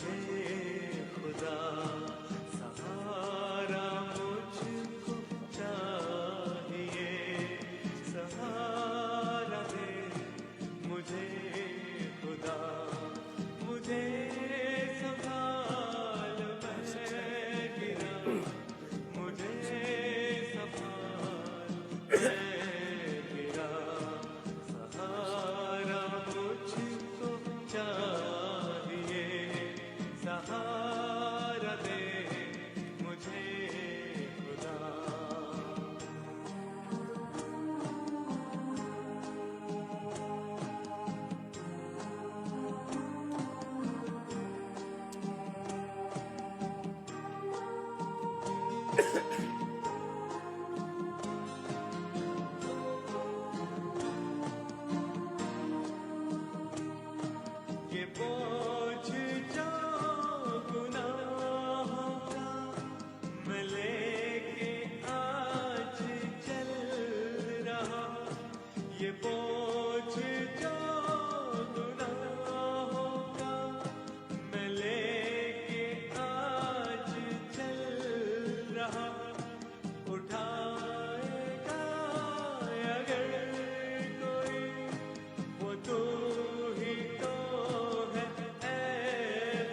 मुझे खुदा सहारा मुझको चाहिए, सहारा दे मुझे खुदा, मुझे संभाल मैं गिरा, मुझे संभाल मैं गिरा, सहारा मुझको चाहिए, सहारा दे मुझे खुदा। ये बोझ जो गुनाहों का मैं लेके आज चल रहा, ये बोझ जो गुनाहों का मैं लेके आज चल रहा, उठाएगा अगर कोई वो तू ही तो है ऐ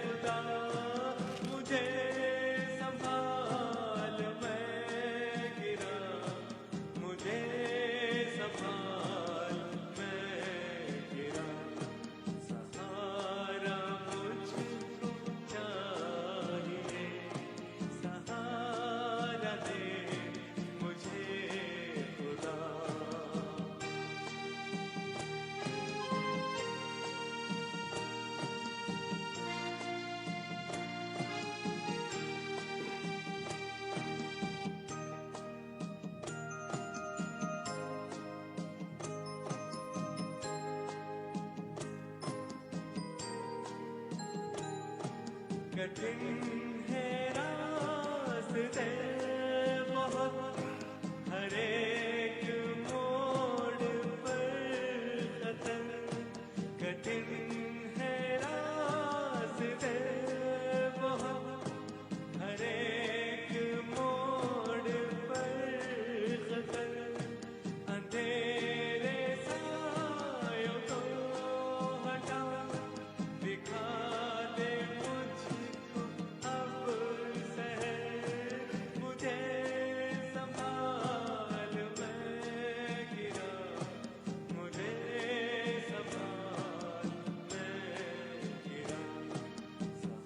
खुदा, मुझे संभाल मैं गिरा, मुझे संभाल मैं गिरा, सहारा मुझको चाहिए, सहारा दे मुझे खुदा। कठिन है रास्ते बहुत, हर एक मोड़ पर खतर, कठिन है रास्ते बहुत, हर एक मोड़ पर खतर, अंधेरे सायों को हटा, दिखा दे मुझको अब शहर, मुझे संभाल मैं गिरा, मुझे संभाल मैं गिरा,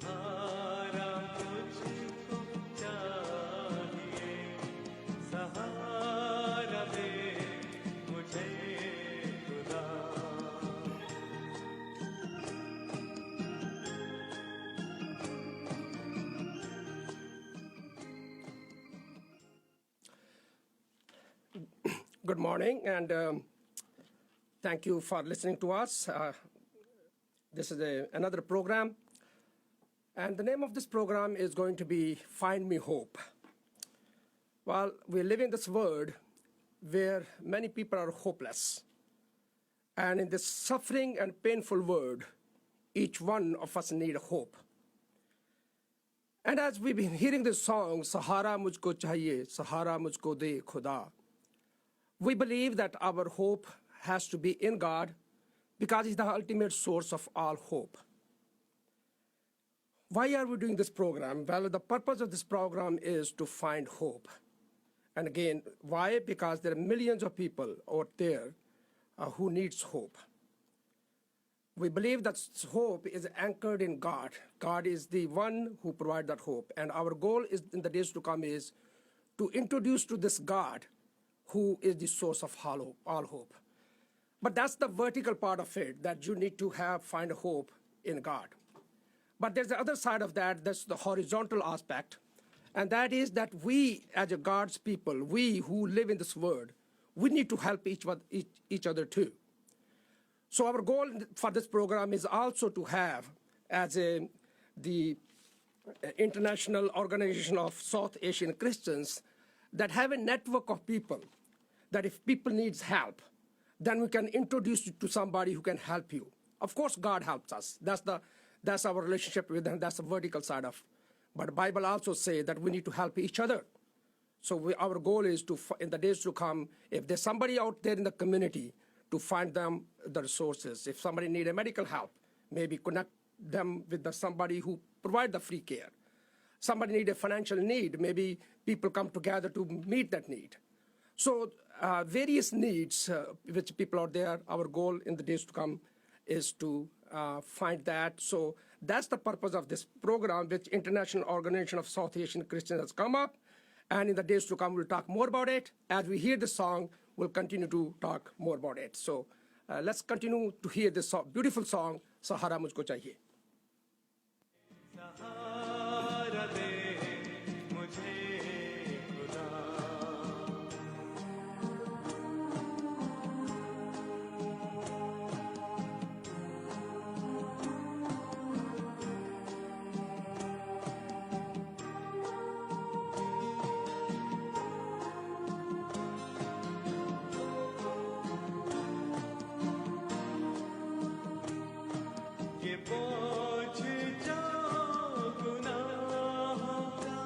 सहारा मुझको चाहिए, सहारा दे मुझे खुदा। Good morning, and thank you for listening to us. This is another program, and the name of this program is going to be Find Me Hope. Well, we live in this world where many people are hopeless, and in this suffering and painful world, each one of us need hope. And as we've been hearing this song, Sahara Mujhko Chahiye, Sahara Mujhko De Khuda, we believe that our hope has to be in God because He's the ultimate source of all hope. Why are we doing this program? Well, the purpose of this program is to find hope. And again, why? Because there are millions of people out there who needs hope. We believe that hope is anchored in God. God is the one who provides that hope. And our goal is in the days to come is to introduce to this God who is the source of all hope. But that's the vertical part of it, that you need to find hope in God. But there's the other side of that, that's the horizontal aspect. And that is that we, as a God's people, we who live in this world, we need to help each other too. So our goal for this program is also to have, as the International Organization of South Asian Christians, that have a network of people, that if people needs help, then we can introduce you to somebody who can help you. Of course, God helps us. That's That's our relationship with them. That's the vertical side of. But Bible also say that we need to help each other. So our goal is to, in the days to come, if there's somebody out there in the community, to find them the resources. If somebody need a medical help, maybe connect them with somebody who provide the free care. Somebody need a financial need, maybe people come together to meet that need. So various needs which people out there, our goal in the days to come is to find that. So that's the purpose of this program, which International Organization of South Asian Christians has come up. And in the days to come, we'll talk more about it. As we hear the song, we'll continue to talk more about it. So let's continue to hear this beautiful song, Sahara Mujhko Chahiye. सहारा दे मुझे खुदा ये बोझ जो गुनाहों का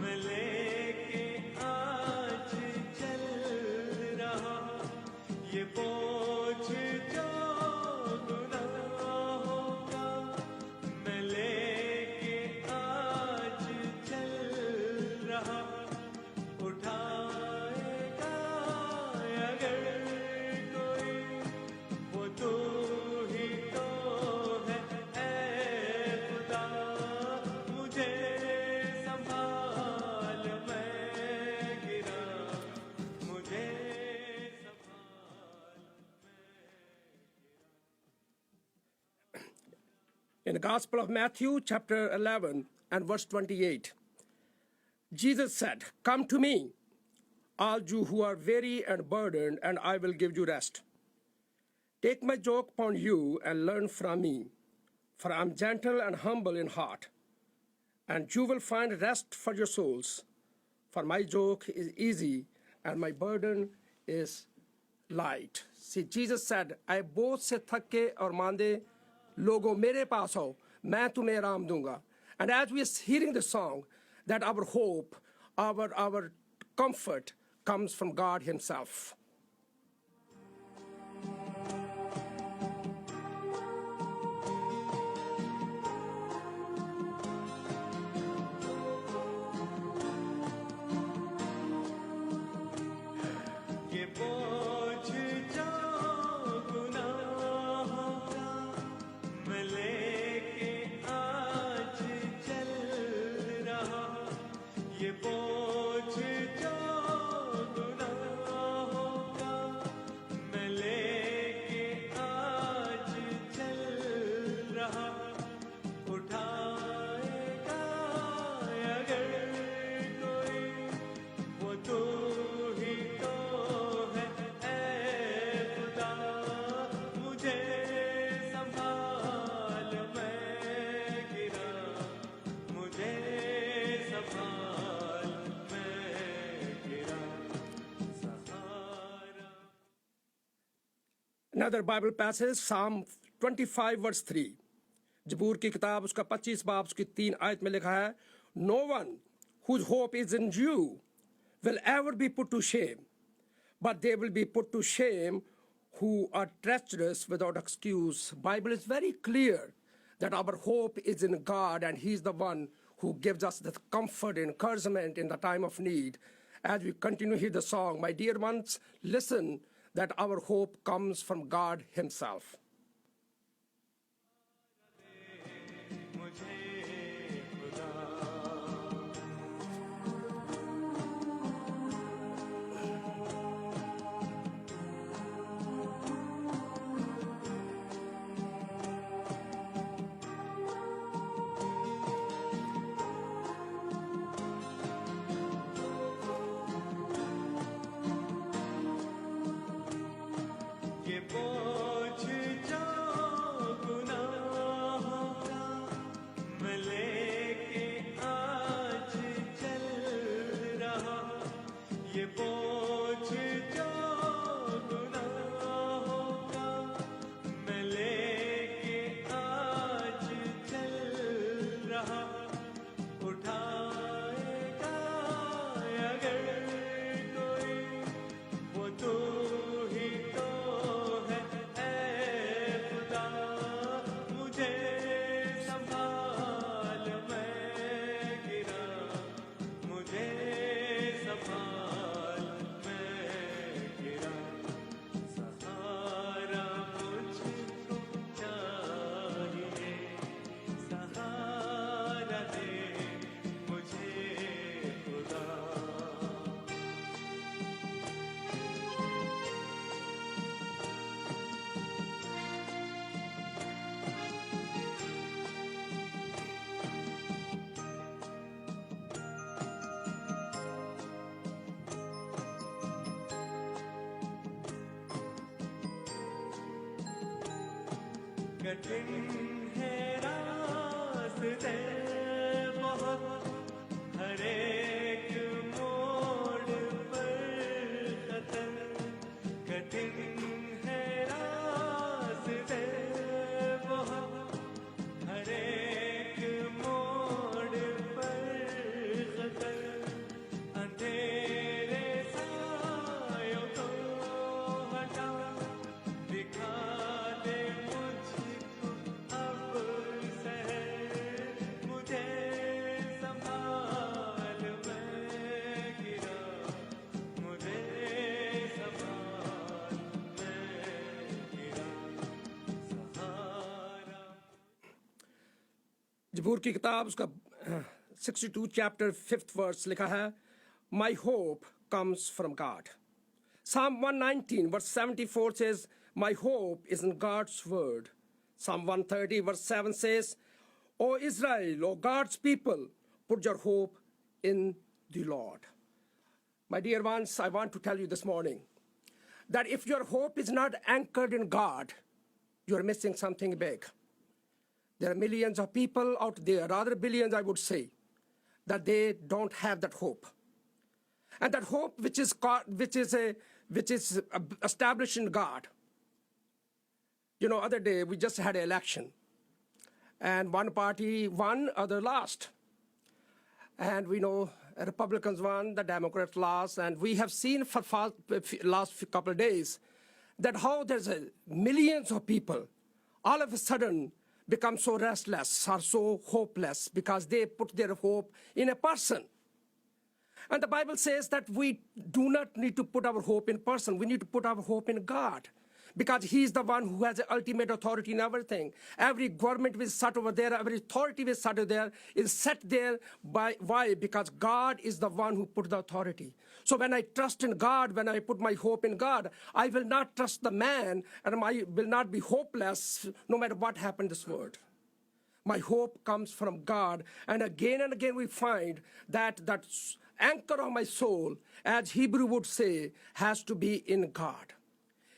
मैं लेके आज चल रहा ये बोझ जो गुनाहों का मैं लेके आज चल रहा उठाएगा अगर कोई वो तू ही तो है ऐ खुदा मुझे संभाल मैं गिरा मुझे संभाल In the Gospel of Matthew, chapter 11 and verse 28, Jesus said, "Come to me, all you who are weary and burdened, and I will give you rest. Take my yoke upon you and learn from me, for I am gentle and humble in heart, and you will find rest for your souls. For my yoke is easy and my burden is light." See, Jesus said, "I बोझ से थके और मांदे लोगों मेरे पास आओ, मैं तुम्हें आराम दूंगा." And as we are hearing the song, that our hope, our comfort comes from God Himself. ये बोझ जो गुनाहों का मैं लेके आज चल रहा ये बोझ जो गुनाहों का मैं लेके आज चल रहा उठाएगा अगर कोई वो तू ही तो है ऐ खुदा मुझे संभाल मैं गिरा मुझे संभाल मैं गिरा सहारा Another Bible passage, Psalm 25 verse 3. जबूर की किताब उसका 25 बाब उसकी 3 आयत में लिखा है, "No one whose hope is in you will ever be put to shame, but they will be put to shame who are treacherous without excuse." Bible is very clear that our hope is in God, and He's the one who gives us the comfort and encouragement in the time of need. As we continue to hear the song, my dear ones, listen that our hope comes from God Himself. मुझे खुदा ये बोझ जो गुनाहों का मैं लेके आज चल रहा ये बोझ जो गुनाहों का मैं लेके आज कठिन है रास्ते बहुत, हर एक मोड़ पर खतर, कठिन है रास्ते बहुत, हर एक मोड़ पर खतर, अंधेरे सायों को हटा, दिखा दे मुझको अब शहर, मुझे संभाल मैं गिरा, मुझे संभाल मैं गिरा, सहारा। जबूर की किताब उसका 62 चैप्टर 5th वर्स लिखा है, My hope comes from God. Psalm 119 verse 74 says, My hope is in God's word. Psalm 130 verse 7 says, O Israel, O God's people, put your hope in the Lord. My dear ones, I want to tell you this morning that if your hope is not anchored in God, you're missing something big. There are millions of people out there, rather billions I would say, that they don't have that hope. And that hope which is established in God. You know, other day we just had an election, and one party won, other lost. And we know Republicans won, the Democrats lost, and we have seen for last couple of days that how there's millions of people all of a sudden become so restless or so hopeless because they put their hope in a person. And the Bible says that we do not need to put our hope in person. We need to put our hope in God, because He's the one who has the ultimate authority in everything. Every government will set over there, every authority will set over there, is set there by why? Because God is the one who put the authority. So when I trust in God, when I put my hope in God, I will not trust the man, and I will not be hopeless no matter what happens in this world. My hope comes from God. And again we find that that anchor of my soul, as Hebrew would say, has to be in God.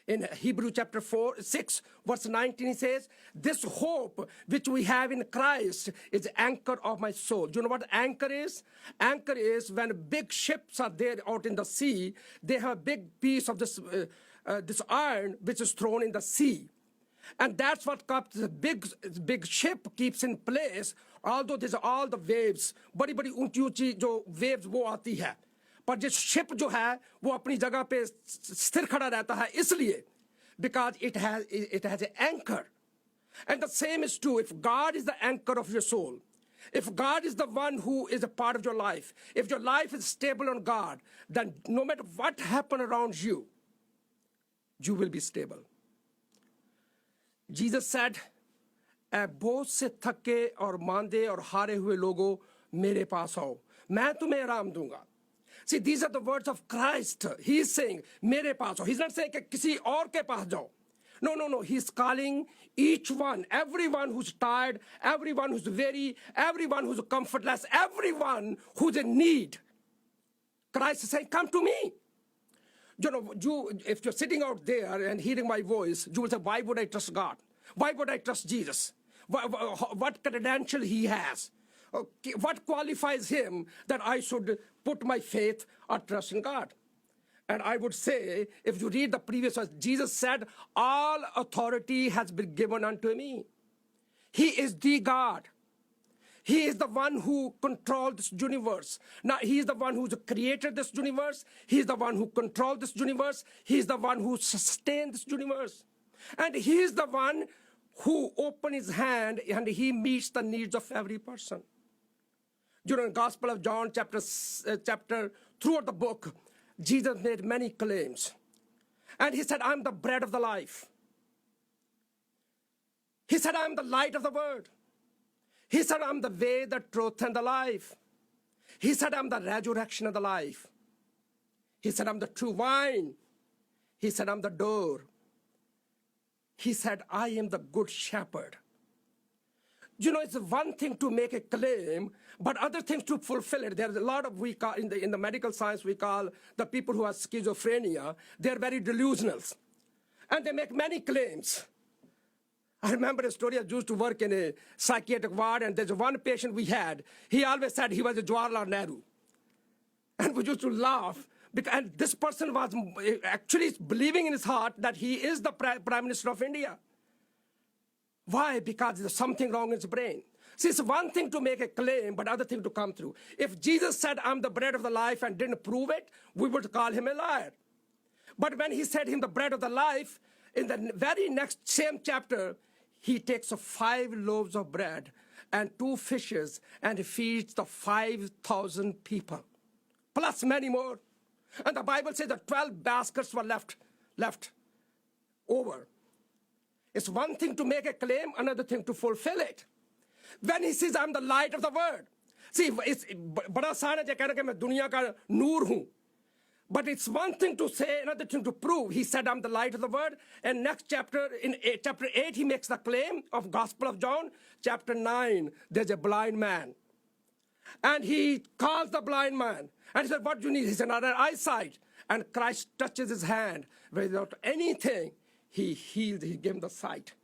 In Hebrew chapter 6, verse 19, he says, this hope which we have in Christ is anchor of my soul. Do you know what anchor is? Anchor is when big ships are there out in the sea, they have a big piece of this iron which is thrown in the sea. And that's what the big ship keeps in place, although there's all the waves, बड़ी बड़ी ऊंची ऊंची जो waves वो आती है, पर जिस ship जो है वो अपनी जगह पे स्थिर खड़ा रहता है, इसलिए because it has an anchor. And the same is true if God is the anchor of your soul. If God is the one who is a part of your life, if your life is stable on God, then no matter what happens around you, you will be stable. Jesus said, बहुत से थके और मांदे और हारे हुए लोगों मेरे पास आओ, मैं तुम्हें आराम दूंगा. See, these are the words of Christ. He is saying, मेरे पास आओ. He's not saying कि किसी और के पास जाओ. No. He's calling each one, everyone who's tired, everyone who's weary, everyone who's comfortless, everyone who's in need. Christ is saying, come to me. You know, if you're sitting out there and hearing my voice, you will say, why would I trust God? Why would I trust Jesus? What credential He has? What qualifies Him that I should put my faith or trust in God? And I would say, if you read the previous verse, Jesus said, all authority has been given unto me. He is the God. He is the one who controls this universe. Now, He is the one who created this universe. He is the one who controls this universe. He is the one who sustains this universe. And He is the one who opens His hand and He meets the needs of every person. During the Gospel of John chapter throughout the book, Jesus made many claims. And He said, I'm the bread of the life. He said, I'm the light of the world. He said, I'm the way, the truth, and the life. He said, I'm the resurrection of the life. He said, I'm the true vine. He said, I'm the door. He said, I am the good shepherd. You know, it's one thing to make a claim, but other things to fulfill it. There's a lot of, we call, in the medical science, we call the people who have schizophrenia, they're very delusional. And they make many claims. I remember a story. I used to work in a psychiatric ward, and there's one patient we had. He always said he was a Jawaharlal Nehru. And we used to laugh. And this person was actually believing in his heart that he is the Prime Minister of India. Why? Because there's something wrong in his brain. See, it's one thing to make a claim, but other thing to come through. If Jesus said, I'm the bread of the life, and didn't prove it, we would call him a liar. But when he said him the bread of the life, in the very next same chapter, he takes 5 loaves of bread and 2 fishes and he feeds the 5,000 people, plus many more. And the Bible says that 12 baskets were left over. It's one thing to make a claim, another thing to fulfill it. When he says, I'm the light of the world. See, it's बड़ा आसान है कहना कि मैं दुनिया का नूर हूँ. But it's one thing to say, another thing to prove. He said, I'm the light of the world. And next chapter, in chapter 8, he makes the claim of Gospel of John. Chapter 9, there's a blind man. And he calls the blind man. And he said, what do you need? He said, another eyesight. And Christ touches his hand. Without anything, he healed, he gave him the sight.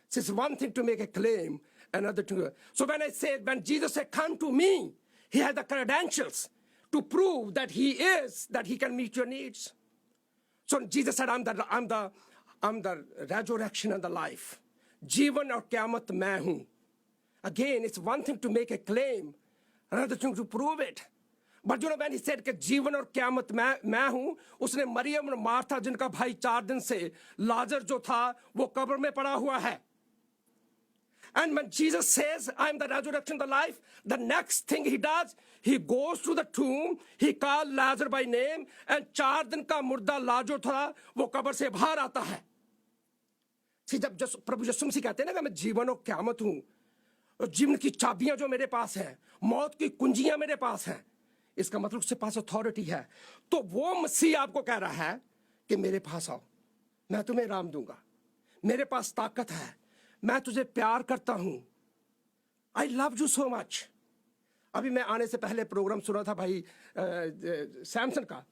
So it's one thing to make a claim, another thing. So when Jesus said, come to me, he had the credentials to prove that he can meet your needs. So Jesus said, I'm the resurrection and the life. Jeevan aur qiyamat main hoon. Again, it's one thing to make a claim, another thing to prove it. But you know, when he said कि जीवन और क़यामत मैं हूँ, उसने मरियम और Martha जिनका भाई 4 दिन से लाजर जो था वो कब्र में पड़ा हुआ है. And when Jesus says, I am the resurrection, the life, the next thing he does, he goes to the tomb, he calls Lazarus by name, and 4 दिन का मुर्दा लाजर था, वो कब्र से बाहर आता है. See, जब प्रभु यीशु मसीह कहते हैं ना कि मैं जीवन और क़यामत हूँ, और जीवन की चाबियां जो मेरे पास हैं, मौत की कुंजियां मेरे पास हैं, इसका मतलब उसके पास अथॉरिटी है. तो वो मसीह आपको कह रहा है कि मेरे पास आओ, मैं तुम्हें आराम दूंगा, मेरे पास ताकत है, मैं तुझे प्यार करता हूं. I love you so much. अभी मैं आने से पहले प्रोग्राम सुना था भाई सैमसन का,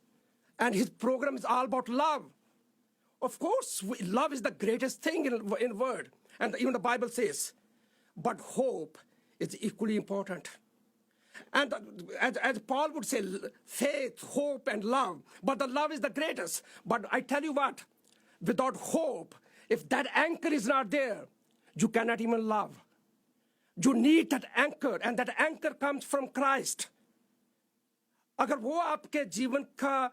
and his programme is all about love. Of course, love is the greatest thing in word, and even the Bible says, but hope is equally important. And as Paul would say, faith, hope, and love. But the love is the greatest. But I tell you what, without hope, if that anchor is not there, you cannot even love. You need that anchor, and that anchor comes from Christ. अगर वो आपके जीवन का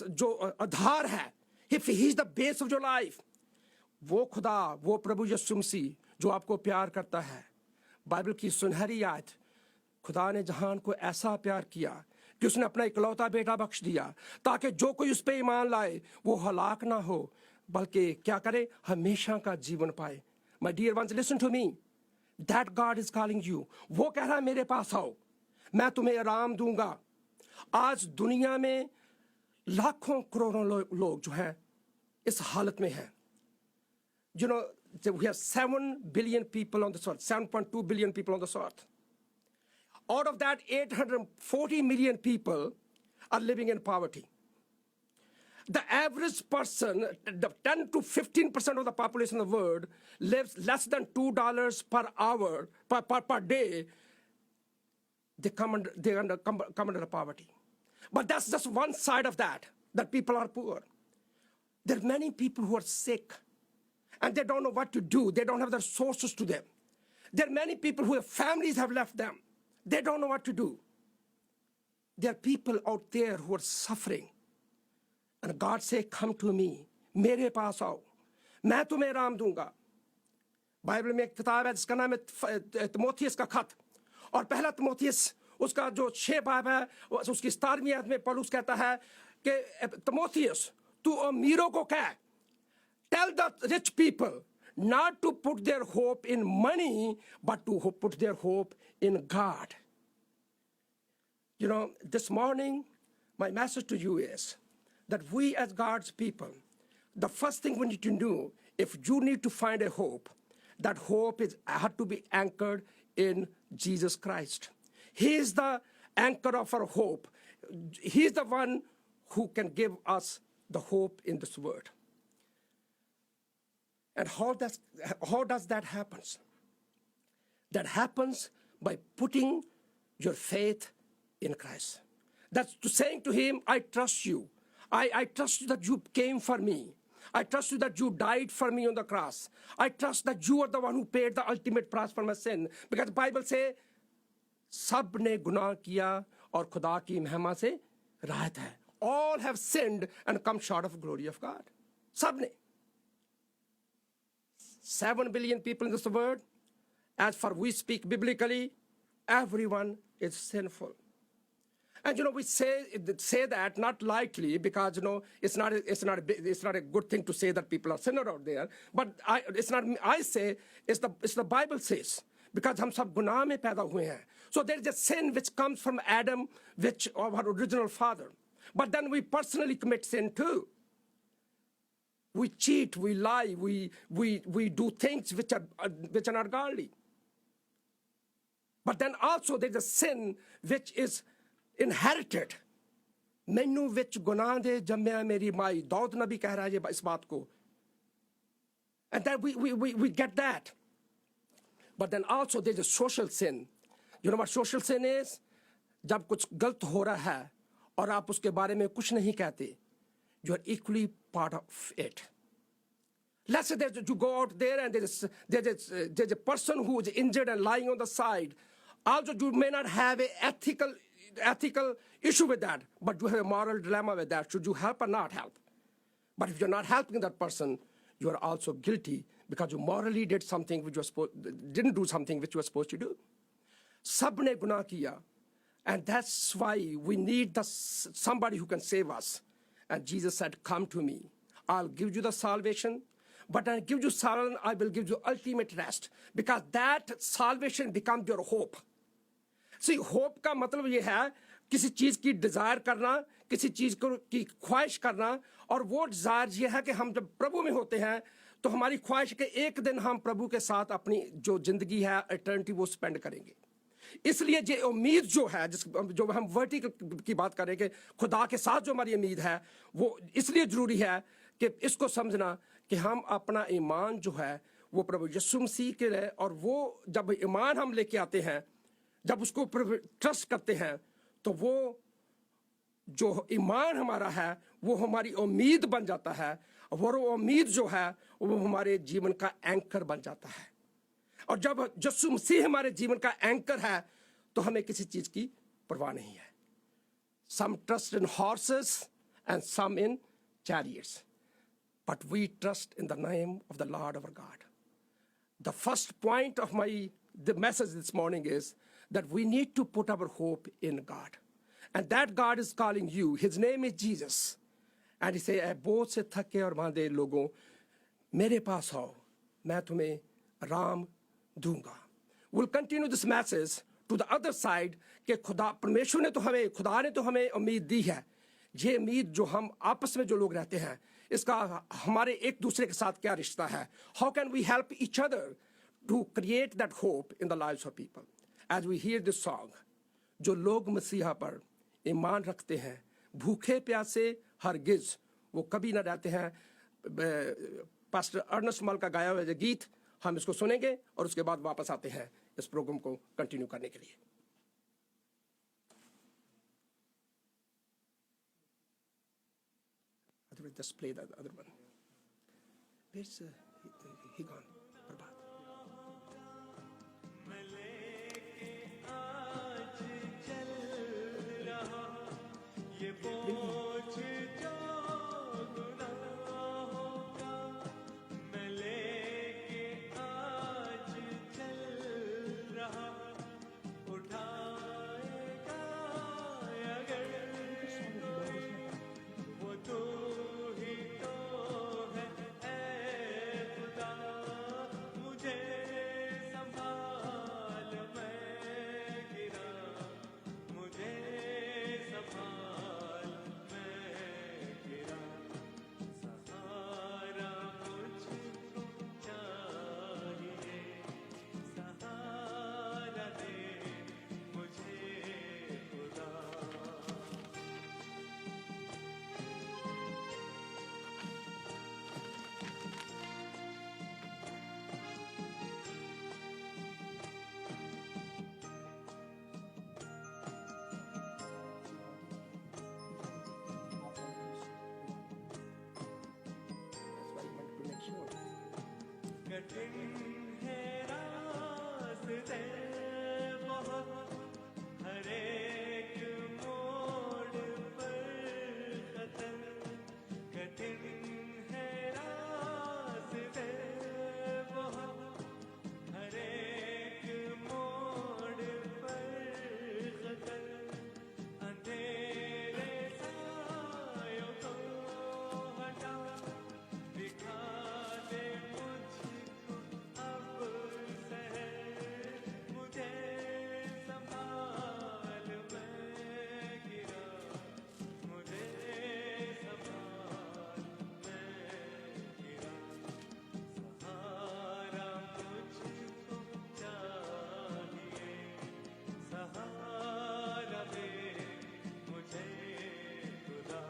जो आधार है, if he is the base of your life, वो खुदा, वो प्रभु यीशु मसीह जो आपको प्यार करता है. बाइबल की सुनहरी आयत, खुदा ने जहान को ऐसा प्यार किया कि उसने अपना इकलौता बेटा बख्श दिया ताकि जो कोई उस पे ईमान लाए वो हलाक ना हो बल्कि क्या करे, हमेशा का जीवन पाए. My dear ones, listen to me. That God is calling you. वो कह रहा है मेरे पास आओ, मैं तुम्हें आराम दूंगा. आज दुनिया में लाखों करोड़ों लोग जो हैं इस हालत में हैं. You know, we have 7 billion people on this earth, 7.2 billion people on this earth. Out of that, 840 million people are living in poverty. The average person, the 10 to 15% of the population of the world lives less than $2 per hour, per day. They come under poverty. But that's just one side of that people are poor. There are many people who are sick, and they don't know what to do. They don't have the resources to them. There are many people whose families have left them. They don't know what to do. There are people out there who are suffering. And God say, come to me. मेरे पास आओ, मैं तुम्हें आराम दूंगा. Bible में एक किताब है जिसका नाम है तिमोथियस का खत. और पहला तिमोथियस उसका जो 6 बाब है, उसकी 17वीं आयत में पौलुस कहता है कि तिमोथियस, तू अमीरों को कह, tell the rich people not to put their hope in money, but to put their hope in God. You know, this morning, my message to you is that we as God's people, the first thing we need to do, if you need to find a hope, that hope had to be anchored in Jesus Christ. He is the anchor of our hope. He is the one who can give us the hope in this word. And how does that happen? That happens by putting your faith in Christ. That's to saying to him, I trust you. I trust you that you came for me. I trust you that you died for me on the cross. I trust that you are the one who paid the ultimate price for my sin. Because the Bible says, सब ने गुनाह किया और खुदा की महिमा से राहत है. All have sinned and come short of glory of God. सब ने. 7 billion people in this world. As for we speak biblically, everyone is sinful. And we say that not lightly, because it's not a good thing to say that people are sinners out there. But it's not I say, it's the Bible says, because हम सब गुनाह में पैदा हुए हैं. So there is a sin which comes from Adam, which our original father. But then we personally commit sin too. We cheat, we lie, we do things which are not godly. But then also there's a sin which is inherited. मैनू विच गुनाह दे जम्मिया मेरी माई. दाऊद नबी कह रहा है इस बात को. And then we get that. But then also there's a social sin. You know what social sin is? जब कुछ गलत हो रहा है और आप उसके बारे में कुछ नहीं कहते, you are equally part of it. Let's say that you go out there and there's a person who is injured and lying on the side. Also, you may not have an ethical issue with that, but you have a moral dilemma with that. Should you help or not help? But if you're not helping that person, you are also guilty because you morally did something which you didn't do something which you were supposed to do. सब ने गुनाह किया, and that's why we need somebody who can save us. And Jesus said, "Come to me. I'll give you the salvation, but I'll give you salvation. I will give you ultimate rest, because that salvation becomes your hope." See, hope का मतलब ये है किसी चीज की Dzire करना, किसी चीज की ख्वाहिश करना, और वो डिजायर ये है कि हम जब प्रभु में होते हैं तो हमारी ख्वाहिश के एक दिन हम प्रभु के साथ अपनी जो जिंदगी है इटर्निटी वो स्पेंड करेंगे. इसलिए ये उम्मीद जो है जो हम वर्टिकल की बात करें कि खुदा के साथ जो हमारी उम्मीद है, वो इसलिए जरूरी है कि इसको समझना कि हम अपना ईमान जो है वो प्रभु यीशु मसीह के लिए, और वो जब ईमान हम लेके आते हैं, जब उसको ट्रस्ट करते हैं, तो वो जो ईमान हमारा है वो हमारी उम्मीद बन जाता है, और वो उम्मीद जो है वो हमारे जीवन का एंकर बन जाता है. और जब यीशु मसीह हमारे जीवन का एंकर है तो हमें किसी चीज की परवाह नहीं है. Some trust in horses and some in chariots, but we trust in the name of the Lord our God. The first point of the message this morning is that we need to put our hope in God, and that God is calling you. His name is Jesus, and he say, "ऐ बोझ से थके और बांधे लोगों, मेरे पास आओ, मैं तुम्हें आराम दूंगा." We'll continue this message to the other side कि खुदा ने तो हमें उम्मीद दी है. ये उम्मीद जो हम आपस में जो लोग रहते हैं, इसका हमारे एक दूसरे के साथ क्या रिश्ता है? How can we help each other to create that hope in the lives of people? As we hear this song, जो लोग मसीहा पर ईमान रखते हैं, भूखे प्यासे हरगिज वो कभी ना रहते हैं. पास्टर अर्नेस्ट मॉल का गाया हुआ गीत हम इसको सुनेंगे और उसके बाद वापस आते हैं इस प्रोग्राम को कंटिन्यू करने के लिए. Just play the other one. Where's he gone? Prabhat. मुझे संभाल कठिन है रास्ते बहुत, हर एक मोड़ पर खतर, कठिन है रास्ते बहुत, हर एक मोड़ पर खतर, अंधेरे सायों को हटा, दिखा दे मुझको अब शहर, मुझे संभाल मैं गिरा, मुझे संभाल मैं गिरा, सहारा मुझको चाहिए, सहारा दे मुझे खुदा।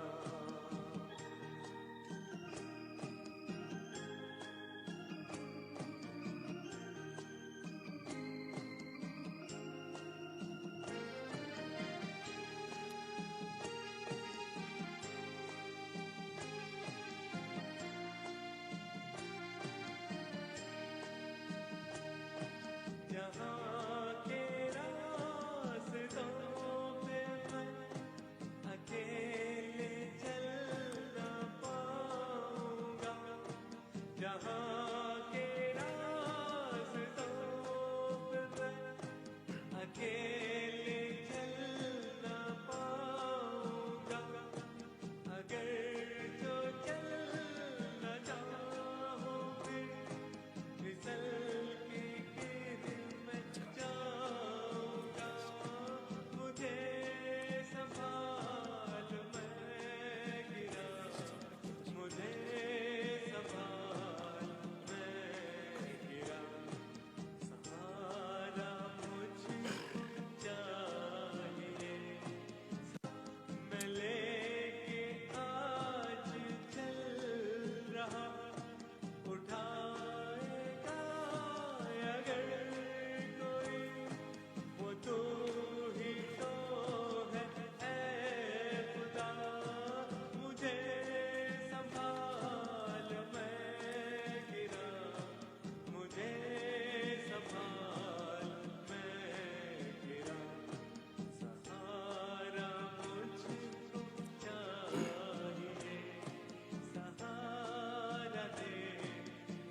जहाँ के रास्तों पे मैं अकेले चल ना पाऊंगा, जहाँ के रास्तों पे मैं अकेले चल ना पाऊंगा, अगर जो चल न चाहूं फिर फिसल के गिर मैं जाऊंगा, मुझे संभाल मैं गिरा, मुझे संभाल मैं गिरा, सहारा मुझको चाहिए, मैं लेके आज चल रहा, उठाएगा अगर कोई, वो तू ही तो है ऐ खुदा, मुझे संभाल मैं गिरा, मुझे संभाल मैं गिरा, सहारा मुझको चाहिए, सहारा दे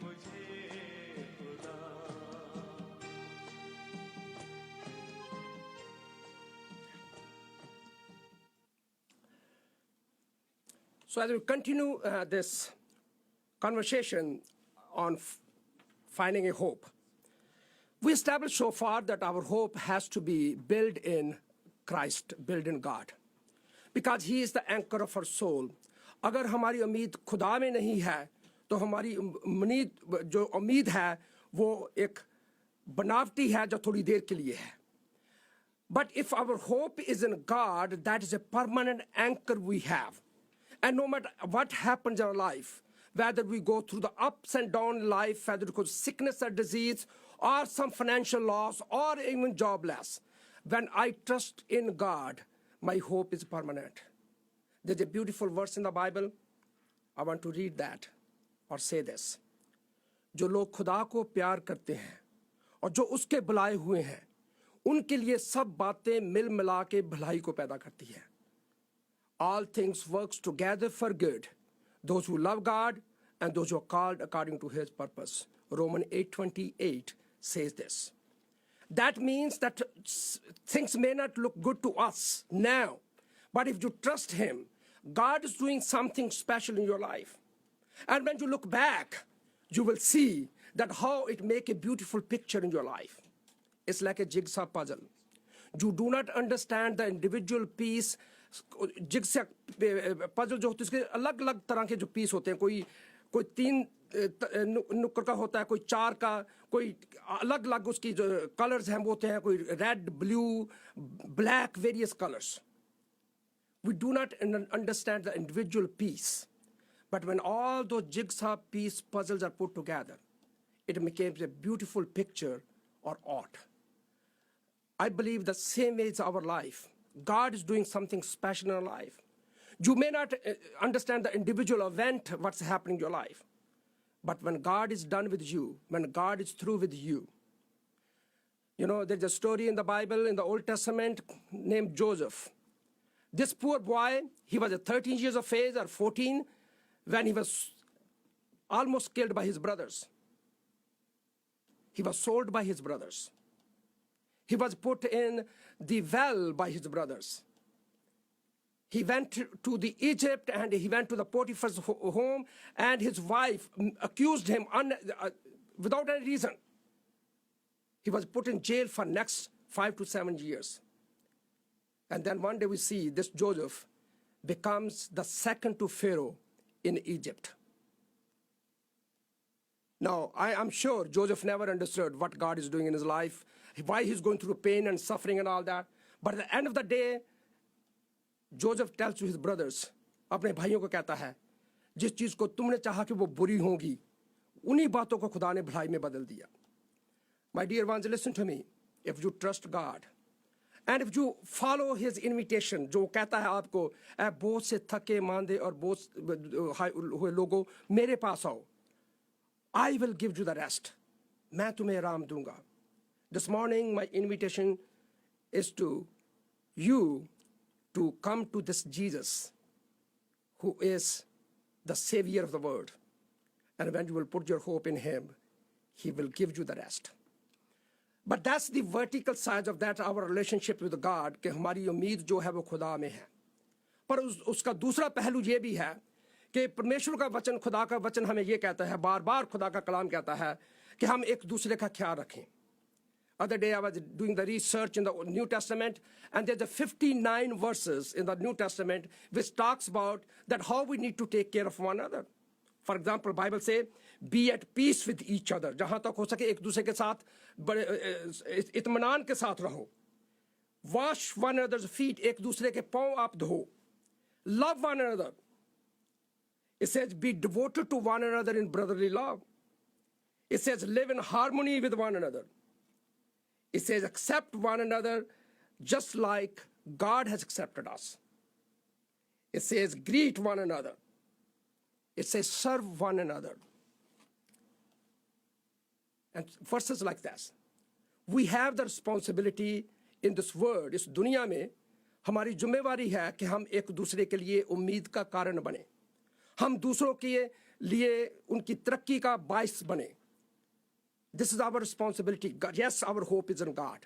मुझे खुदा। So as we continue this conversation on finding a hope, we established so far that our hope has to be built in Christ, built in God, because He is the anchor of our soul. अगर हमारी उम्मीद खुदा में नहीं है तो हमारी जो उम्मीद है वो एक बनावटी है जो थोड़ी देर के लिए है. But if our hope is in God, that is a permanent anchor we have. And no matter what happens in our life, whether we go through the ups and downs in life, whether because of sickness or disease, or some financial loss, or even jobless, when I trust in God, my hope is permanent. There's a beautiful verse in the Bible. I want to read that or say this. जो लोग खुदा को प्यार करते हैं और जो उसके बुलाए हुए हैं, उनके लिए सब बातें मिल मिला के भलाई को पैदा करती है. All things works together for good, those who love God and those who are called according to His purpose. Romans 8:28 says this. That means that things may not look good to us now, but if you trust Him, God is doing something special in your life. And when you look back, you will see that how it make a beautiful picture in your life. It's like a jigsaw puzzle. You do not understand the individual piece. Jigsaw puzzle जो होते हैं उसके अलग अलग तरह के जो piece होते हैं, कोई 3 नुक्कड़ का होता है, कोई 4 का, कोई अलग अलग उसकी जो कलर्स हैं वो होते हैं, कोई red, blue, black, various colours. We do not understand the individual piece, but when all those jigsaw piece puzzles are put together, it becomes a beautiful picture or art. I believe the same way is our life. God is doing something special in our life. You may not understand the individual event, what's happening in your life, But when God is done with you, when God is through with you, you know, there's a story in the Bible, in the Old Testament, named Joseph. This poor boy, he was 13 years of age or 14 when he was almost killed by his brothers. He was sold by his brothers. He was put in the well by his brothers. He went to the Egypt and he went to the Potiphar's home, and his wife accused him without any reason. He was put in jail for next 5 to 7 years. And then one day we see this Joseph becomes the second to Pharaoh in Egypt. Now, I'm sure Joseph never understood what God is doing in his life, why he's going through pain and suffering and all that. But at the end of the day, Joseph tells to his brothers, अपने भाइयों को कहता है, जिस चीज़ को तुमने चाहा कि वो बुरी होगी, उन्हीं बातों को खुदा ने भलाई में बदल दिया. My dear ones, listen to me. If you trust God, and if you follow his invitation, जो कहता है आपको, बहुत से थके मांदे और बहुत हुए लोगों, मेरे पास आओ. I will give you the rest. मैं तुम्हें आराम दूंगा. This morning, my invitation is to you to come to this Jesus, who is the Savior of the world. And when you will put your hope in him, he will give you the rest. But that's the vertical side of that, our relationship with God, कि हमारी उम्मीद जो है वो खुदा में है. पर उसका दूसरा पहलू ये भी है कि परमेश्वर का वचन, खुदा का वचन हमें ये कहता है, बार बार खुदा का कलाम कहता है कि हम एक दूसरे का ख्याल रखें. Other day I was doing the research in the New Testament, and there's 59 verses in the New Testament which talks about that how we need to take care of one another. For example, Bible say, be at peace with each other. जहाँ तक हो सके एक दूसरे के साथ बड़े इत्मीनान के साथ रहो. Wash one another's feet. एक दूसरे के पाँव आप धो. Love one another. It says, be devoted to one another in brotherly love. It says, live in harmony with one another. It says, accept one another just like God has accepted us. It says, greet one another. It says, serve one another. And verses like this. We have the responsibility in this world, इस दुनिया में हमारी जिम्मेवारी है कि हम एक दूसरे के लिए उम्मीद का कारण बने. हम दूसरों के लिए उनकी तरक्की का बाइस बने. This is our responsibility. God, yes, our hope is in God.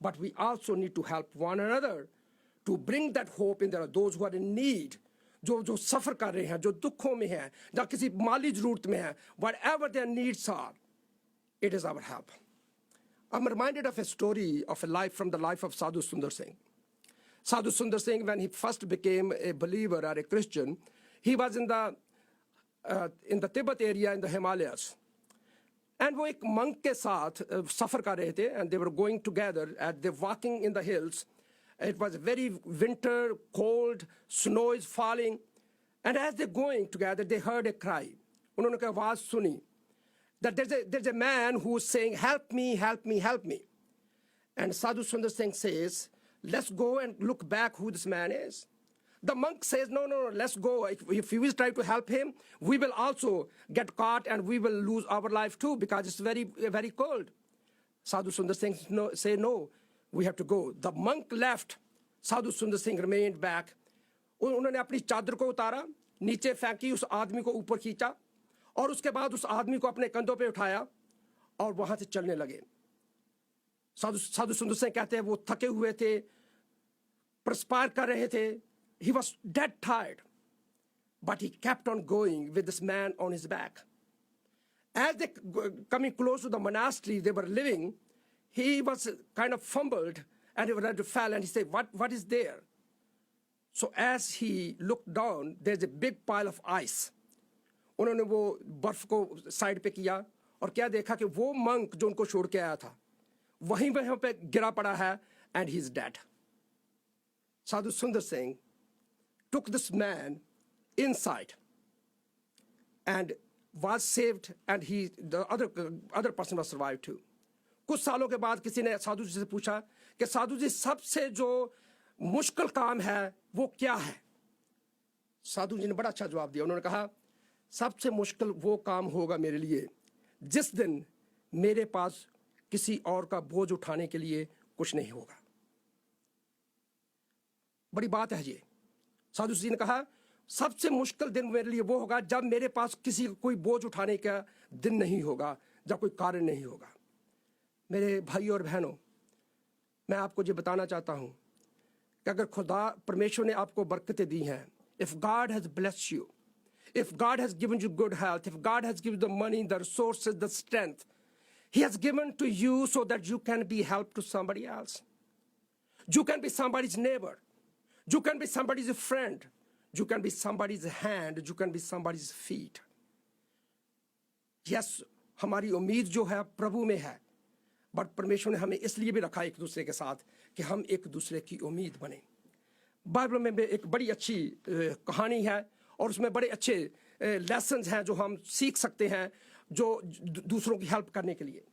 But we also need to help one another to bring that hope in there. Those who are in need, जो सफ़र कर रहे हैं, जो दुखों में हैं, या किसी माली ज़रूरत में हैं, whatever their needs are, it is our help. I'm reminded of a story of a life from the life of Sadhu Sundar Singh. Sadhu Sundar Singh, when he first became a believer or a Christian, he was in the Tibet area in the Himalayas. And वो एक monk के साथ सफ़र कर रहे थे, and they were going together, and they walking in the hills. It was very winter, cold, snow is falling. And as they're going together, they heard a cry. उन्होंने एक आवाज़ सुनी that there's a man who's saying, help me, help me, help me. And Sadhu Sundar Singh says, let's go and look back who this man is. The monk says, no, let's go. If we will try to help him, we will also get caught and we will lose our life too, because it's very, very cold. Sadhu Sundar Singh say, no, we have to go. The monk left. Sadhu Sundar Singh remained back. उन्होंने अपनी चादर को उतारा, नीचे फेंकी, उस आदमी को ऊपर खींचा, और उसके बाद उस आदमी को अपने कंधों पे उठाया और वहां से चलने लगे. साधु सुंदर सिंह कहते हैं वो थके हुए थे, परस्पायर कर रहे थे. He was dead tired, but he kept on going with this man on his back. As they coming close to the monastery they were living, he was kind of fumbled and he was ready to fall, and he said, what is there? So as he looked down, there's a big pile of ice. उन्होंने वो बर्फ को side पे किया और क्या देखा कि वो मंक जो उनको छोड़ के आया था वहीं पे गिरा पड़ा है, and he's dead. Sadhu Sundar Singh took this man inside and was saved, and the other person was survived too. कुछ सालों के बाद किसी ने साधु जी से पूछा कि साधु जी सबसे जो मुश्किल काम है वो क्या है? साधु जी ने बड़ा अच्छा जवाब दिया. उन्होंने कहा सबसे मुश्किल वो काम होगा मेरे लिए जिस दिन मेरे पास किसी और का बोझ उठाने के लिए कुछ नहीं होगा। बड़ी बात है ये। साधु जी ने कहा सबसे मुश्किल दिन मेरे लिए वो होगा जब मेरे पास किसी का कोई बोझ उठाने का दिन नहीं होगा, जब कोई कारण नहीं होगा। मेरे भाइयों और बहनों, मैं आपको ये बताना चाहता हूं कि अगर खुदा परमेश्वर ने आपको बरकतें दी हैं, if God has blessed you, if God has given you good health, if God has given the money, the resources, the strength, He has given to you so that you can be help to somebody else. You can be somebody's neighbor. You can be somebody's friend. You can be somebody's hand. You can be somebody's feet. Yes, हमारी उम्मीद जो है प्रभु में है, but परमेश्वर ने हमें इसलिए भी रखा एक दूसरे के साथ कि हम एक दूसरे की उम्मीद बने। बाइबल में एक बड़ी अच्छी कहानी है और उसमें बड़े अच्छे लेसन्स हैं जो हम सीख सकते हैं जो दूसरों की हेल्प करने के लिए।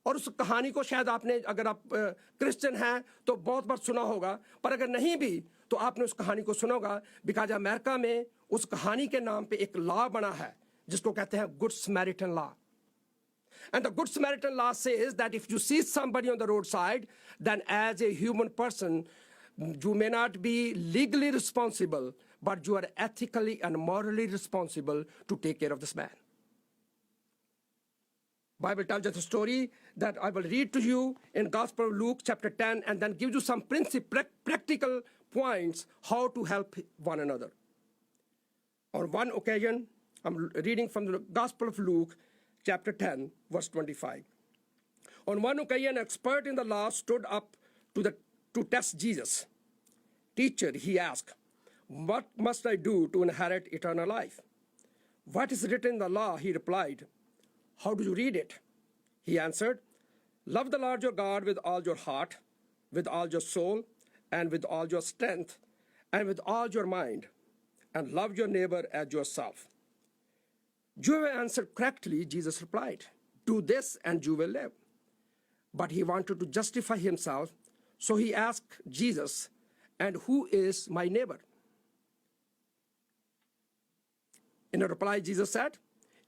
और उस कहानी को शायद आपने, अगर आप क्रिश्चियन हैं तो बहुत बार सुना होगा, पर अगर नहीं भी तो आपने उस कहानी को सुना होगा, बिकॉज अमेरिका में उस कहानी के नाम पे एक लॉ बना है जिसको कहते हैं good Samaritan law. And the Good Samaritan law says that if you see somebody on the roadside, then as a human person, you may not be legally responsible, but you are ethically and morally responsible to take care of this man. Bible tells us a story that I will read to you in Gospel of Luke chapter 10 and then give you some practical points how to help one another. On one occasion, I'm reading from the Gospel of Luke chapter 10, verse 25. On one occasion, an expert in the law stood up to test Jesus. Teacher, he asked, what must I do to inherit eternal life? What is written in the law? He replied. How do you read it? He answered, love the Lord your God with all your heart, with all your soul, and with all your strength, and with all your mind, and love your neighbor as yourself. You have answered correctly, Jesus replied. Do this and you will live. But he wanted to justify himself, so he asked Jesus, and who is my neighbor? In a reply, Jesus said,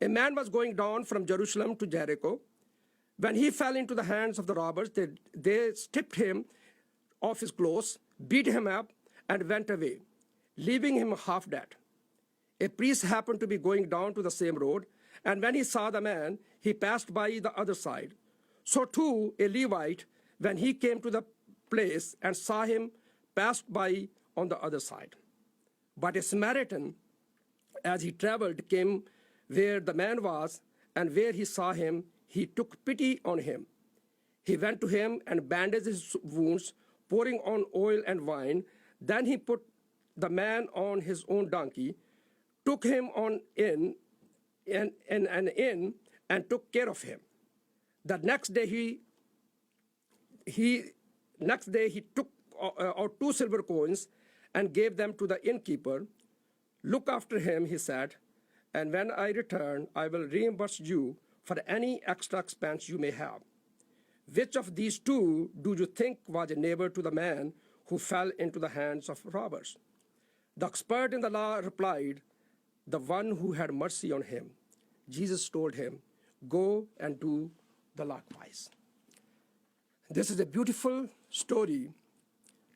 a man was going down from Jerusalem to Jericho. When he fell into the hands of the robbers, they stripped him of his clothes, beat him up, and went away, leaving him half dead. A priest happened to be going down to the same road, and when he saw the man, he passed by the other side. So too, a Levite, when he came to the place and saw him, passed by on the other side. But a Samaritan, as he traveled, came where the man was, and where he saw him, he took pity on him. He went to him and bandaged his wounds, pouring on oil and wine. Then he put the man on his own donkey, took him on in and took care of him. The next day he took out 2 silver coins and gave them to the innkeeper. Look after him, he said, and when I return, I will reimburse you for any extra expense you may have. Which of these two do you think was a neighbor to the man who fell into the hands of robbers? The expert in the law replied, the one who had mercy on him. Jesus told him, go and do the likewise. This is a beautiful story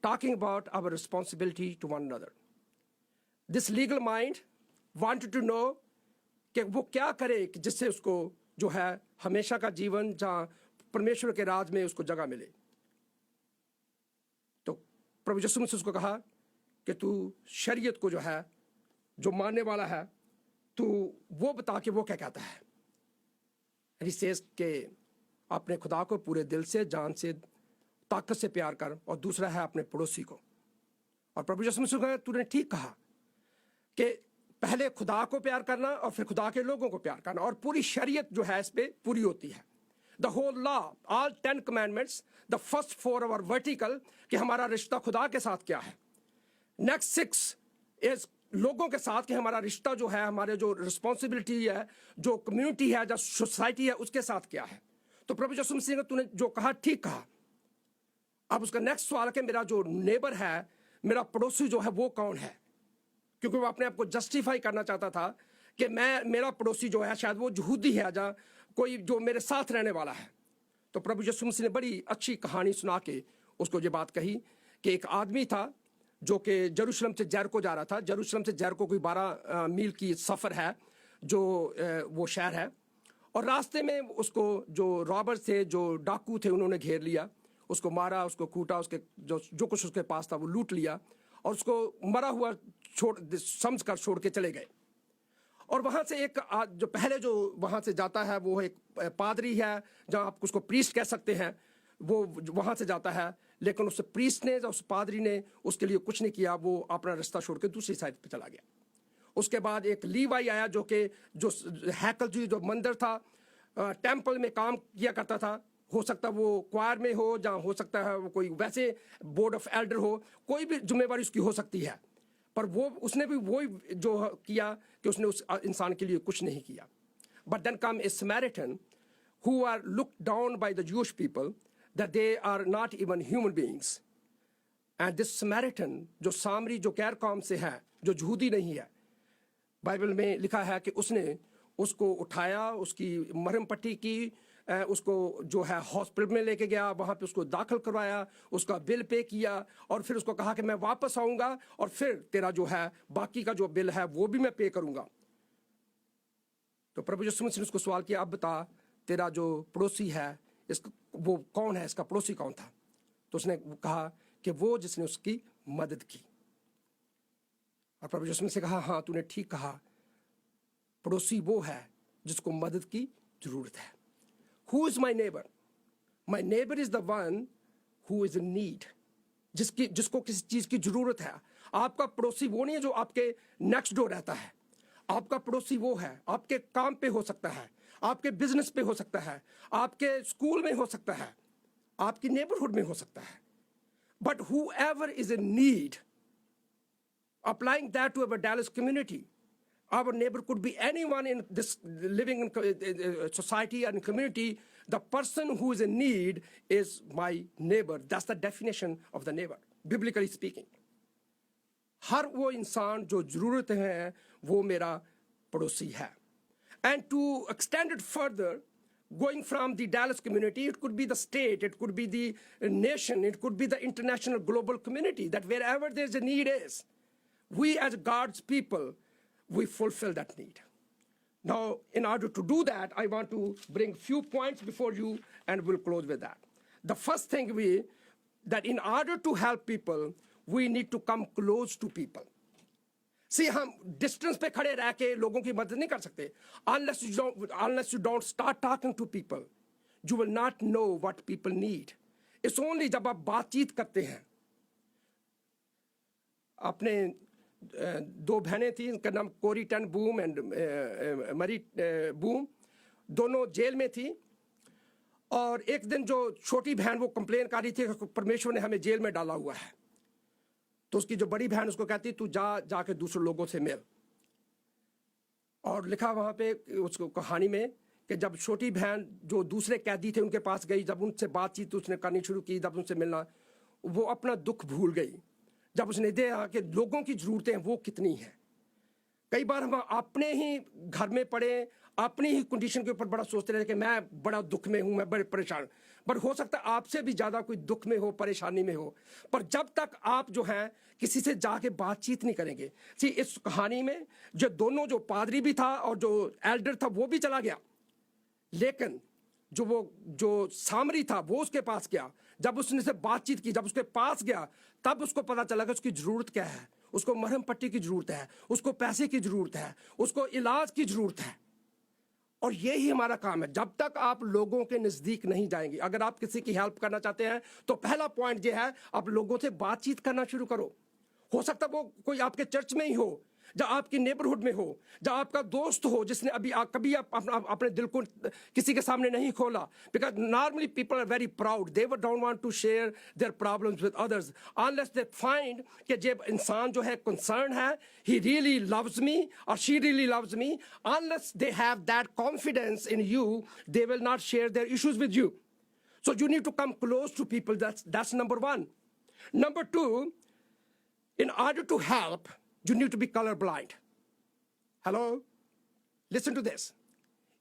talking about our responsibility to one another. This legal mind wanted to know कि वो क्या करे कि जिससे उसको जो है हमेशा का जीवन जहाँ परमेश्वर के राज में उसको जगह मिले। तो प्रभु यीशु मसीह उसको कहा कि तू शरीयत को जो है जो मानने वाला है तू वो बता कि वो क्या कहता है। रिसेस के अपने खुदा को पूरे दिल से, जान से, ताकत से प्यार कर, और दूसरा है अपने पड़ोसी को। और प्रभु यीशु मसीह ने तूने ठीक कहा कि पहले खुदा को प्यार करना और फिर खुदा के लोगों को प्यार करना, और पूरी शरीयत जो है इस पे पूरी होती है। The whole law, all 10 commandments, the first 4 our vertical कि हमारा रिश्ता खुदा के साथ क्या है। नेक्स्ट 6 इज लोगों के साथ कि हमारा रिश्ता जो है, हमारे जो रिस्पॉन्सिबिलिटी है, जो कम्युनिटी है, जो सोसाइटी है, उसके साथ क्या है। तो प्रभु यीशु मसीह ने तूने जो कहा ठीक कहा। अब उसका नेक्स्ट सवाल है कि मेरा जो नेबर है, मेरा पड़ोसी जो है वो कौन है, क्योंकि वो अपने आप को जस्टिफाई करना चाहता था कि मेरा पड़ोसी जो है शायद वो यहूदी है या कोई जो मेरे साथ रहने वाला है। तो प्रभु यीशु मसीह ने बड़ी अच्छी कहानी सुना के उसको ये बात कही कि एक आदमी था जो कि यरूशलेम से जेरिको जा रहा था। यरूशलेम से जेरिको कोई 12 मील की सफ़र है जो वो शहर है। और रास्ते में उसको जो रॉबर्स थे, जो डाकू थे, उन्होंने घेर लिया, उसको मारा, उसको कूटा, उसके जो कुछ उसके पास था वो लूट लिया और उसको मरा हुआ समझ कर छोड़ के चले गए। और वहाँ से एक जो पहले जो वहाँ से जाता है वो एक पादरी है, जहाँ आप उसको प्रीस्ट कह सकते हैं, वो वहाँ से जाता है। लेकिन उस प्रीस्ट ने, उस पादरी ने उसके लिए कुछ नहीं किया, वो अपना रास्ता छोड़ के दूसरी साइड पे चला गया। उसके बाद एक लीवाई आया जो कि जो हैकल जो मंदिर था, टेम्पल में काम किया करता था। हो सकता वो क्वायर में हो, जहाँ हो सकता है वो कोई वैसे बोर्ड ऑफ एल्डर हो, कोई भी जिम्मेवारी उसकी हो सकती है। पर वो उसने भी वही जो किया कि उसने उस इंसान के लिए कुछ नहीं किया। But then come a Samaritan who are looked down by the Jewish people that they are not even human beings. And this Samaritan जो सामरी जो गैर कौम से है, जो यहूदी नहीं है, बाइबल में लिखा है कि उसने उसको उठाया, उसकी मरहम पट्टी की, उसको जो है हॉस्पिटल में लेके गया, वहाँ पे उसको दाखिल करवाया, उसका बिल पे किया और फिर उसको कहा कि मैं वापस आऊँगा और फिर तेरा जो है बाकी का जो बिल है वो भी मैं पे करूँगा। तो प्रभु यीशु मसीह ने उसको सवाल किया, अब बता तेरा जो पड़ोसी है इसका वो कौन है, इसका पड़ोसी कौन था? तो उसने कहा कि वो जिसने उसकी मदद की। और प्रभु यीशु मसीह ने कहा, हाँ तूने ठीक कहा, पड़ोसी वो है जिसको मदद की जरूरत है। Who is my neighbor? My neighbor is the one who is in need. जिसको किसी चीज की जरूरत है। आपका पड़ोसी वो नहीं है जो आपके नेक्स्ट डोर रहता है। आपका पड़ोसी वो है, आपके काम पे हो सकता है, आपके बिजनेस पे हो सकता है, आपके स्कूल में हो सकता है, आपकी नेबरहुड में हो सकता है। But whoever is in need, applying that to our Dallas community, our neighbor could be anyone in this living in society and community. The person who is in need is my neighbor. That's the definition of the neighbor, biblically speaking. हर वो इंसान जो जरूरत है वो मेरा पड़ोसी है। And to extend it further, going from the Dallas community, it could be the state, it could be the nation, it could be the international global community, that wherever there's a need is, we as God's people, we fulfill that need. Now, in order to do that, I want to bring few points before you and we'll close with that. The first thing that in order to help people, we need to come close to people. See, हम distance पे खड़े रह के लोगों की मदद नहीं कर सकते. Unless you don't start talking to people, you will not know what people need. It's only जब आप बातचीत करते हैं. अपने दो बहनें थी, उनका नाम कोरी टेन बूम एंड मरी बूम, दोनों जेल में थी। और एक दिन जो छोटी बहन वो कंप्लेन कर रही थी कि परमेश्वर ने हमें जेल में डाला हुआ है, तो उसकी जो बड़ी बहन उसको कहती तू जाके दूसरे लोगों से मिल। और लिखा वहाँ पे उसको कहानी में कि जब छोटी बहन जो दूसरे कैदी थे उनके पास गई, जब उनसे बातचीत उसने करनी शुरू की, जब उनसे मिलना, वो अपना दुख भूल गई। जब उसने देखा कि लोगों की ज़रूरतें वो कितनी हैं। कई बार हम अपने ही घर में पड़े, अपनी ही कंडीशन के ऊपर बड़ा सोचते रहते कि मैं बड़ा दुख में हूँ, मैं बड़े परेशान। पर हो सकता है आपसे भी ज़्यादा कोई दुख में हो, परेशानी में हो। पर जब तक आप जो हैं किसी से जाके बातचीत नहीं करेंगे। सी इस कहानी में जो दोनों, जो पादरी भी था और जो एल्डर था वो भी चला गया, लेकिन जो सामरी था वो उसके पास गया। जब उसने से बातचीत की, जब उसके पास गया, तब उसको पता चला कि उसकी ज़रूरत क्या है। उसको मरहम पट्टी की ज़रूरत है, उसको पैसे की ज़रूरत है, उसको इलाज की ज़रूरत है। और यही हमारा काम है। जब तक आप लोगों के नज़दीक नहीं जाएंगे, अगर आप किसी की हेल्प करना चाहते हैं तो पहला पॉइंट ये है, आप लोगों से बातचीत करना शुरू करो। हो सकता है वो कोई आपके चर्च में ही हो, जब आपकी नेबरहुड में हो, जब आपका दोस्त हो जिसने कभी अपने दिल को किसी के सामने नहीं खोला। Because normally people are very proud, they don't want to share their problems with others unless they find कि जब इंसान जो है कंसर्न है, ही रियली लव्स मी और she really loves me, unless they have that confidence in you, they will not share their issues with you. So you need to come close to people. That's number one. Number two, in order to help, you need to be colorblind. Hello? Listen to this.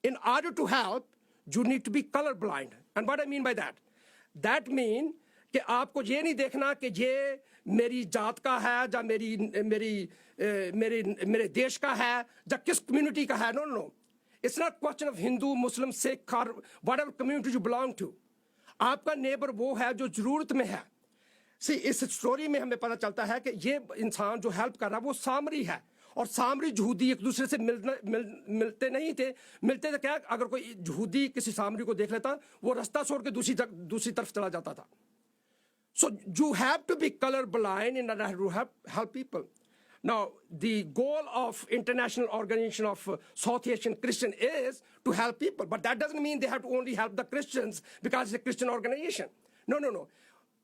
In order to help, you need to be colorblind. And what I mean by that mean कि आपको ये नहीं देखना कि ये मेरी जात का है या मेरे देश का है या किस कम्युनिटी का है. No. It's not a question of Hindu, Muslim, Sikh or whatever community you belong to. आपका नेबर वो है जो जरूरत में है. See, इस स्टोरी में हमें पता चलता है कि ये इंसान जो हेल्प कर रहा है वो सामरी है, और सामरी यहूदी एक दूसरे से मिलते नहीं थे. मिलते थे क्या? अगर कोई यहूदी किसी सामरी को देख लेता वो रास्ता छोड़ के दूसरी तरफ चला जाता था. So you have to be color blind in order to help people. Now, the goal of International Organization of South Asian Christian is to help people, but that doesn't mean they have to only help the Christians because it's a Christian organization. No.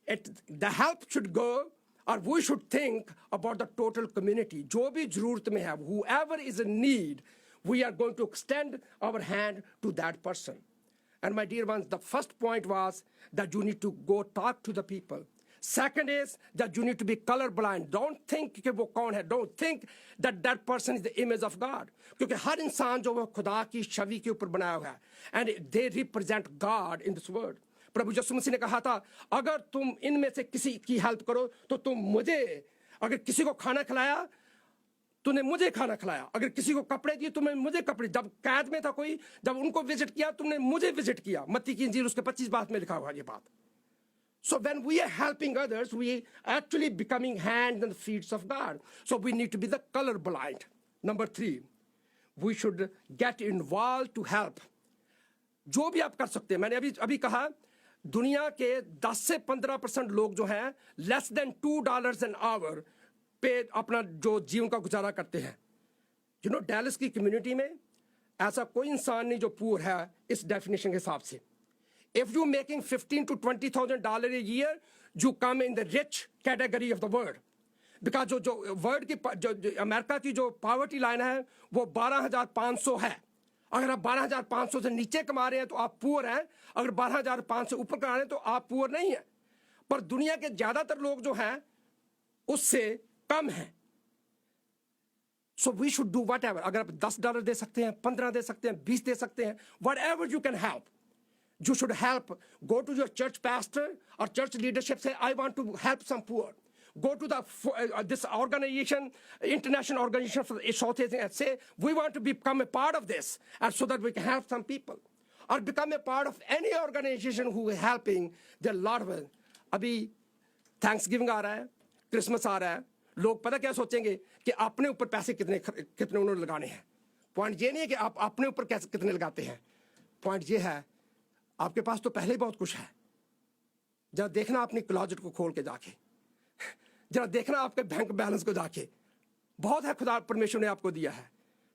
The help should go, or we should think about the total community. जो भी ज़रूरत में है, whoever is in need, we are going to extend our hand to that person. And my dear ones, the first point was that you need to go talk to the people. Second is that you need to be colorblind. Don't think कि वो कौन है. Don't think that that person is the image of God. क्योंकि हर इंसान जो वो खुदा की छवि के ऊपर बनाया हुआ है. And they represent God in this world. प्रभु यीशु मसीह ने कहा था, अगर तुम इनमें से किसी की हेल्प करो तो तुम मुझे, अगर किसी को खाना खिलाया तूने मुझे खाना खिलाया, अगर किसी को कपड़े दिए तुमने मुझे कपड़े, जब कैद में था कोई, जब उनको विजिट किया तुमने मुझे विजिट किया. मत्ती की इंजील उसके 25 बात में लिखा हुआ ये बात. So when we are helping others, we actually becoming hands and feet of God. So we need to be the color blind. Number 3, we should get involved to help. जो भी आप कर सकते हैं. मैंने अभी कहा दुनिया के 10 से 15% लोग जो हैं less than $2 an hour पे अपना जो जीवन का गुजारा करते हैं. डैलस की कम्युनिटी में ऐसा कोई इंसान नहीं जो पुअर है इस डेफिनेशन के हिसाब से. If you're making $15,000 to $20,000 a year, you come in the rich category of the world. Because जो वर्ल्ड की जो अमेरिका की जो पॉवर्टी लाइन है वो 12,500 है. अगर आप 12,500 से नीचे कमा रहे हैं तो आप पुअर हैं. अगर 12,500 से ऊपर कमा रहे हैं तो आप पुअर नहीं हैं. पर दुनिया के ज्यादातर लोग जो हैं उससे कम हैं. So we should do whatever. अगर आप $10 दे सकते हैं, 15 दे सकते हैं, 20 दे सकते हैं, whatever you can help. You should help. Go to your church pastor or church leadership, say, I want to help some poor. Go to this organization, International Organization for South Asia, and say, we want to become a part of this, and so that we can help some people. Or become a part of any organization who is helping their lot of it. अभी Thanksgiving आ रहा है, Christmas आ रहा है. लोग पता क्या सोचेंगे कि अपने ऊपर पैसे कितने उन्होंने लगाने हैं. पॉइंट ये नहीं है कि आप अपने ऊपर कितने लगाते हैं. पॉइंट ये है आपके पास तो पहले ही बहुत कुछ है. जरा देखना अपनी क्लोजेट को खोल के जाके, जरा देखना आपके बैंक बैलेंस को जाके. बहुत है खुदा परमेश्वर ने आपको दिया है.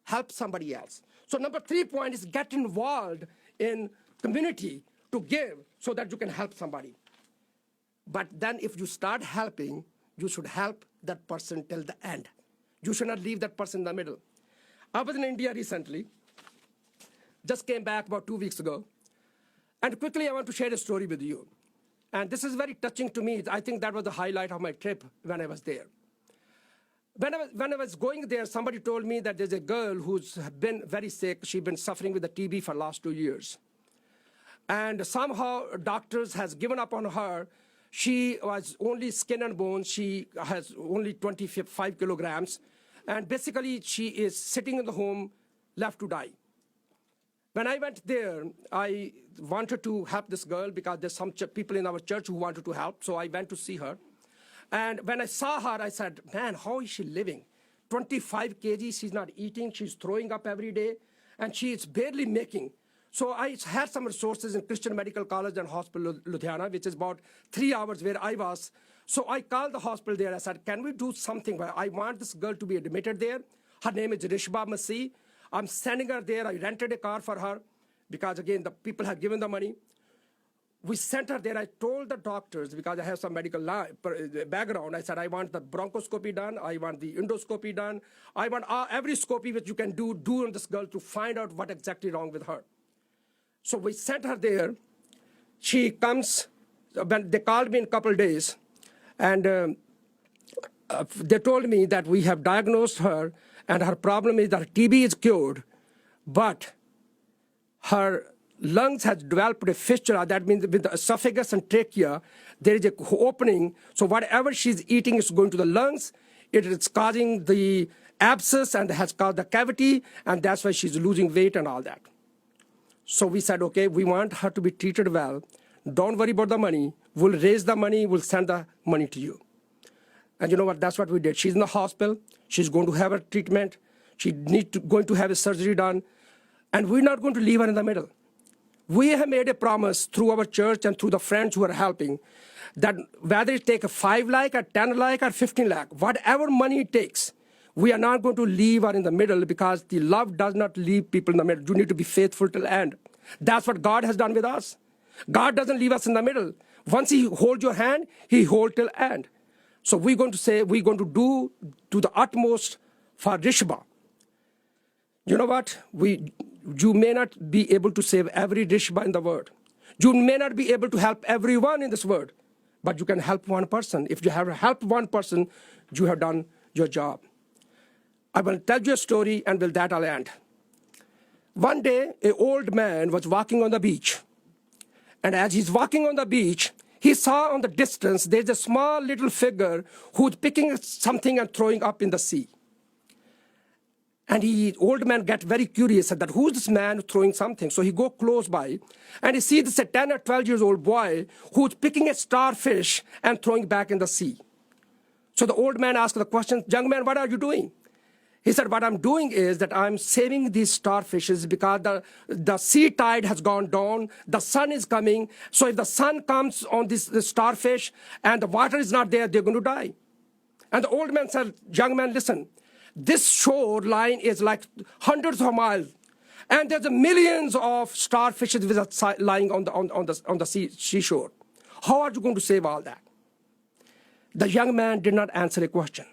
Help somebody else. So number 3 point is get involved in community to give so that you can help somebody. But then if you start helping, you should help that person till the end. You should not leave that person in the middle. I was in India recently, just came back about 2 weeks ago. And quickly I want to share a story with you. And this is very touching to me. I think that was the highlight of my trip when I was there. When I was going there, somebody told me that there's a girl who's been very sick. She's been suffering with the TB for the last 2 years. And somehow doctors has given up on her. She was only skin and bones. She has only 25 kilograms. And basically she is sitting in the home, left to die. When I went there, I wanted to help this girl because there's some people in our church who wanted to help. So I went to see her. And when I saw her, I said, man, how is she living? 25 kg, she's not eating, she's throwing up every day, and she is barely making. So I had some resources in Christian Medical College and Hospital Ludhiana, which is about 3 hours where I was. So I called the hospital there. I said, can we do something? I want this girl to be admitted there. Her name is Rishba Masih. I'm sending her there. I rented a car for her because, again, the people have given the money. We sent her there. I told the doctors, because I have some medical background, I said, I want the bronchoscopy done. I want the endoscopy done. I want every scopy which you can do on this girl to find out what exactly wrong with her. So we sent her there. She comes, when they called me in a couple of days, and they told me that we have diagnosed her, and her problem is that TB is cured, but her lungs has developed a fistula. That means with the esophagus and trachea, there is an opening. So whatever she's eating is going to the lungs. It is causing the abscess and has caused the cavity, and that's why she's losing weight and all that. So we said, okay, we want her to be treated well. Don't worry about the money. We'll raise the money. We'll send the money to you. And you know what? That's what we did. She's in the hospital. She's going to have her treatment. She going to have a surgery done. And we're not going to leave her in the middle. We have made a promise through our church and through the friends who are helping that whether it take a 5 lakh or 10 lakh or 15 lakh, whatever money it takes, we are not going to leave her in the middle, because the love does not leave people in the middle. You need to be faithful till the end. That's what God has done with us. God doesn't leave us in the middle. Once He holds your hand, He holds till the end. So we're going to say, we're going to do to the utmost for Rishba. You know what? You may not be able to save every Rishba in the world. You may not be able to help everyone in this world, but you can help one person. If you have helped one person, you have done your job. I will tell you a story, and with that I'll end. One day, an old man was walking on the beach. And as he's walking on the beach, he saw on the distance, there's a small little figure who's picking something and throwing up in the sea. And old man got very curious that who's this man throwing something? So he go close by, and he sees this 10 or 12 years old boy who's picking a starfish and throwing back in the sea. So the old man asked the question, young man, what are you doing? He said, what I'm doing is that I'm saving these starfishes because the sea tide has gone down, the sun is coming. So if the sun comes on this starfish and the water is not there, they're going to die. And the old man said, young man, listen, this shoreline is like hundreds of miles, and there's millions of starfishes lying on the seashore. How are you going to save all that? The young man did not answer a question.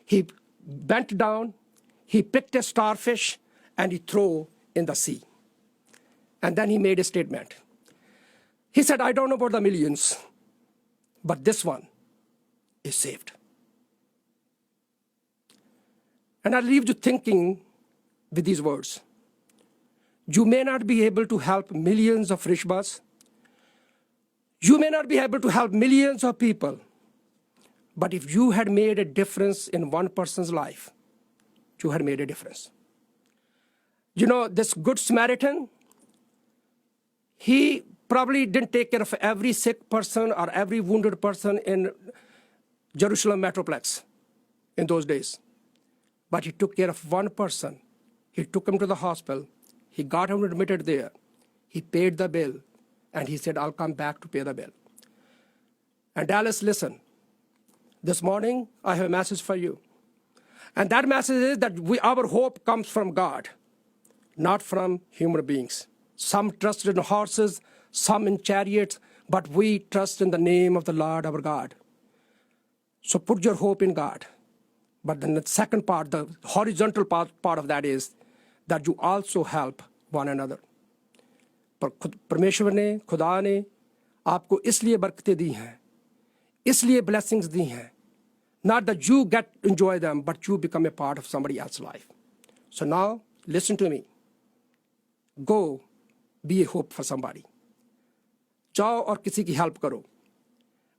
He bent down, he picked a starfish, and he threw in the sea. And then he made a statement. He said, I don't know about the millions, but this one is saved. And I leave you thinking with these words. You may not be able to help millions of Rishbas. You may not be able to help millions of people. But if you had made a difference in one person's life, you had made a difference. You know, this Good Samaritan, he probably didn't take care of every sick person or every wounded person in Jerusalem Metroplex in those days. But he took care of one person. He took him to the hospital. He got him admitted there. He paid the bill. And he said, I'll come back to pay the bill. And Dallas, listen. This morning, I have a message for you. And that message is that our hope comes from God, not from human beings. Some trust in horses, some in chariots, but we trust in the name of the Lord our God. So put your hope in God. But then the second part, the horizontal part of that is that you also help one another. परमेश्वर ने, खुदा ने आपको इसलिए बरकतें दी हैं, इसलिए blessings दी हैं. Not that you enjoy them, but you become a part of somebody else's life. So now, listen to me. Go be a hope for somebody. जाओ और किसी की help करो.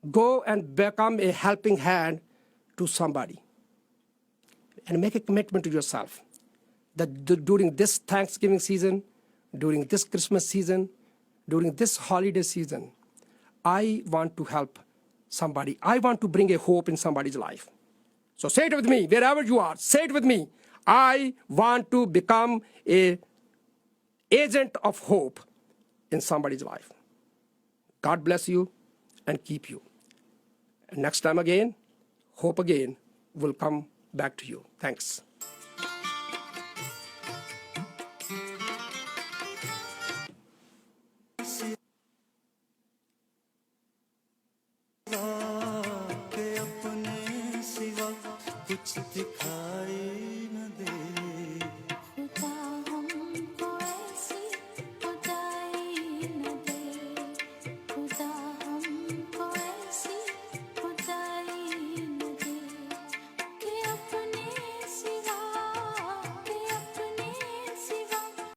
Go and become a helping hand to somebody. And make a commitment to yourself that during this Thanksgiving season, during this Christmas season, during this holiday season, I want to help somebody. I want to bring a hope in somebody's life. So say it with me, wherever you are, say it with me. I want to become an agent of hope in somebody's life. God bless you and keep you. And next time again, hope again will come back to you. Thanks. के अपने सिवा कुछ दिखाई